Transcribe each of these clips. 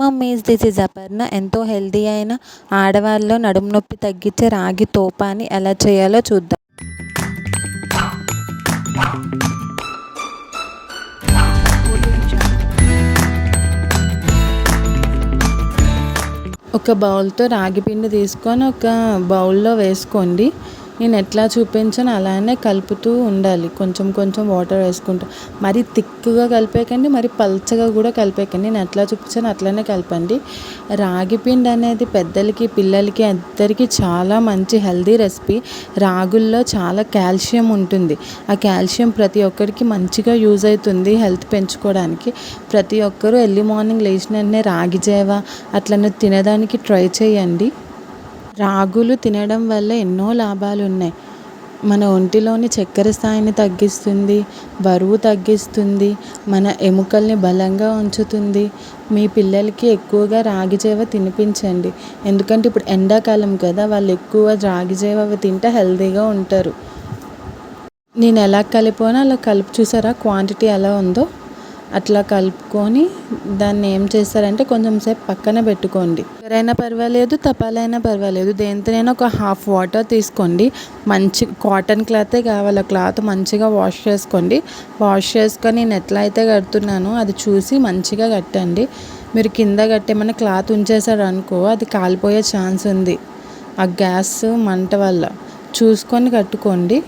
Mummies this is Aparna. ఎంతో healthy అయిన ఆడవాళ్ళలో నడుము నొప్పి తగ్గించే రాగి తోపాని ఎలా చేయాలో చూద్దాం. ఒక బౌల్తో రాగి పిండి తీసుకొని ఒక బౌల్లో వేసుకోండి. నేను ఎట్లా చూపించాను అలానే కలుపుతూ ఉండాలి. కొంచెం కొంచెం వాటర్ వేసుకుంటూ, మరి థిక్గా కలిపేయకండి, మరి పల్చగా కూడా కలిపేయకండి. నేను ఎట్లా చూపించాను అట్లనే కలపండి. రాగి పిండి అనేది పెద్దలకి పిల్లలకి అందరికీ చాలా మంచి హెల్దీ రెసిపీ. రాగుల్లో చాలా కాల్షియం ఉంటుంది. ఆ కాల్షియం ప్రతి ఒక్కరికి మంచిగా యూజ్ అవుతుంది హెల్త్ పెంచుకోవడానికి. ప్రతి ఒక్కరూ ఎర్లీ మార్నింగ్ లేచిన వెంటనే రాగి జావ అట్లనే తినడానికి ట్రై చేయండి. రాగులు తినడం వల్ల ఎన్నో లాభాలు ఉన్నాయి. మన ఒంటిలోని చక్కెర స్థాయిని తగ్గిస్తుంది, బరువు తగ్గిస్తుంది, మన ఎముకల్ని బలంగా ఉంచుతుంది. మీ పిల్లలకి ఎక్కువగా రాగి జావ తినిపించండి. ఎందుకంటే ఇప్పుడు ఎండాకాలం కదా, వాళ్ళు ఎక్కువ రాగి జావ తింటే హెల్తీగా ఉంటారు. నేను ఎలా కలిపానో అలా కలిపి చూసారా, క్వాంటిటీ ఎలా ఉందో అట్లా కలుపుకొని దాన్ని ఏం చేస్తారంటే కొంచెం సేపు పక్కన పెట్టుకోండి. ఎవరైనా పర్వాలేదు, తపాలైనా పర్వాలేదు, దేనితోనైనా ఒక హాఫ్ వాటర్ తీసుకోండి. మంచి కాటన్ క్లాతే కావాలి. క్లాత్ మంచిగా వాష్ చేసుకోండి. వాష్ చేసుకొని నేను ఎట్లా అయితే కడుతున్నానో అది చూసి మంచిగా కట్టండి. మీరు కింద కట్టేమన్నా క్లాత్ ఉంచేసారు అనుకో, అది కాలిపోయే ఛాన్స్ ఉంది ఆ గ్యాస్ మంట వల్ల. చూసుకొని కట్టుకోండి.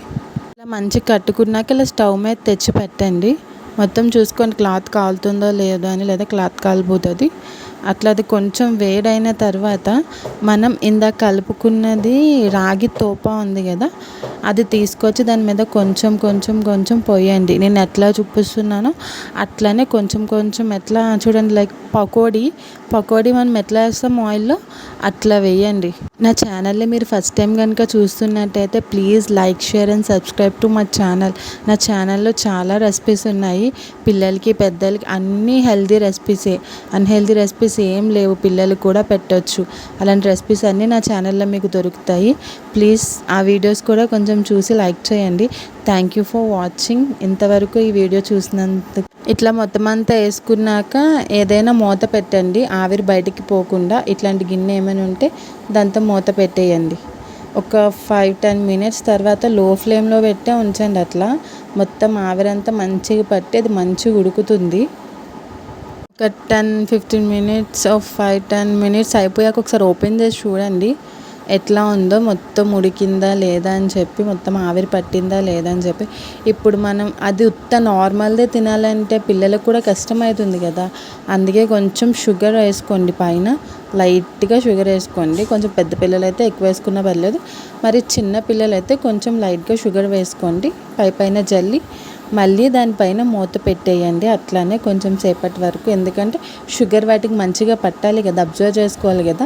ఇలా మంచిగా కట్టుకున్నాక ఇలా స్టవ్ మీద తెచ్చి పెట్టండి. మొత్తం చూసుకొని క్లాత్ కాలుతుందో లేదో అని, లేదా క్లాత్ కాలిపోతుంది. అట్లా అది కొంచెం వేడైన తర్వాత మనం ఇందాక కలుపుకున్నది రాగి తోప ఉంది కదా, అది తీసుకొచ్చి దాని మీద కొంచెం కొంచెం కొంచెం పోయండి. నేను ఎట్లా చూపిస్తున్నానో అట్లానే కొంచెం కొంచెం, ఎట్లా చూడండి, లైక్ పకోడీ మనం ఎట్లా వేస్తాం ఆయిల్లో అట్లా వేయండి. నా ఛానల్ని మీరు ఫస్ట్ టైం కనుక చూస్తున్నట్టయితే please like, share and subscribe to my channel. నా ఛానల్లో చాలా రెసిపీస్ ఉన్నాయి. పిల్లలకి పెద్దలకి అన్నీ హెల్తీ రెసిపీసే. అన్హెల్తీ రెసిపీస్ ఏం లేవు, పిల్లలు కూడా పెట్టవచ్చు. అలాంటి రెసిపీస్ అన్నీ నా ఛానల్లో మీకు దొరుకుతాయి. ప్లీజ్ ఆ వీడియోస్ కూడా కొంచెం చూసి లైక్ చేయండి. Thank you for watching. ఇంతవరకు ఈ వీడియో చూసినందుకు. ఇట్లా మొత్తం అంతా వేసుకున్నాక ఏదైనా మూత పెట్టండి, ఆవిరి బయటికి పోకుండా. ఇట్లాంటి గిన్నె ఏమైనా ఉంటే దాంతో మూత పెట్టేయండి. ఒక 5-10 మినిట్స్ తర్వాత లో ఫ్లేమ్లో పెట్టే ఉంచండి. అట్లా మొత్తం ఆవిరంతా మంచిగా పట్టి అది మంచిగా ఉడుకుతుంది. ఒక 10-15 మినిట్స్, 5-10 మినిట్స్ అయిపోయాక ఒకసారి ఓపెన్ చేసి చూడండి ఎట్లా ఉందో, మొత్తం ఉడికిందా లేదా అని చెప్పి, మొత్తం ఆవిరి పట్టిందా లేదా అని చెప్పి. ఇప్పుడు మనం అది ఉత్త నార్మల్దే తినాలంటే పిల్లలకు కూడా కష్టమవుతుంది కదా, అందుకే కొంచెం షుగర్ వేసుకోండి. పైన లైట్గా షుగర్ వేసుకోండి. కొంచెం పెద్ద పిల్లలు అయితే ఎక్కువ వేసుకున్నా పర్లేదు, మరి చిన్న పిల్లలు అయితే కొంచెం లైట్గా షుగర్ వేసుకోండి. పైన జల్లి మళ్ళీ దానిపైన మూత పెట్టేయండి. అట్లానే కొంచెం సేపటి వరకు, ఎందుకంటే షుగర్ వాటికి మంచిగా పట్టాలి కదా, అబ్జర్వ్ చేసుకోవాలి కదా,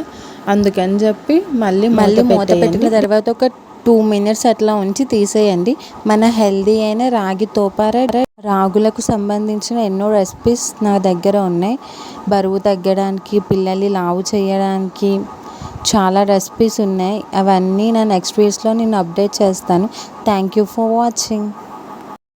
అందుకని చెప్పి మళ్ళీ మూత పెట్టిన తర్వాత ఒక 2 మినిట్స్ అట్లా ఉంచి తీసేయండి. మన హెల్దీ అయిన రాగి తోపార, రాగులకు సంబంధించిన ఎన్నో రెసిపీస్ నా దగ్గర ఉన్నాయి. బరువు తగ్గడానికి, పిల్లల్ని లావు చేయడానికి చాలా రెసిపీస్ ఉన్నాయి. అవన్నీ నా నెక్స్ట్ వీడియోస్లో నేను అప్డేట్ చేస్తాను. Thank you for watching.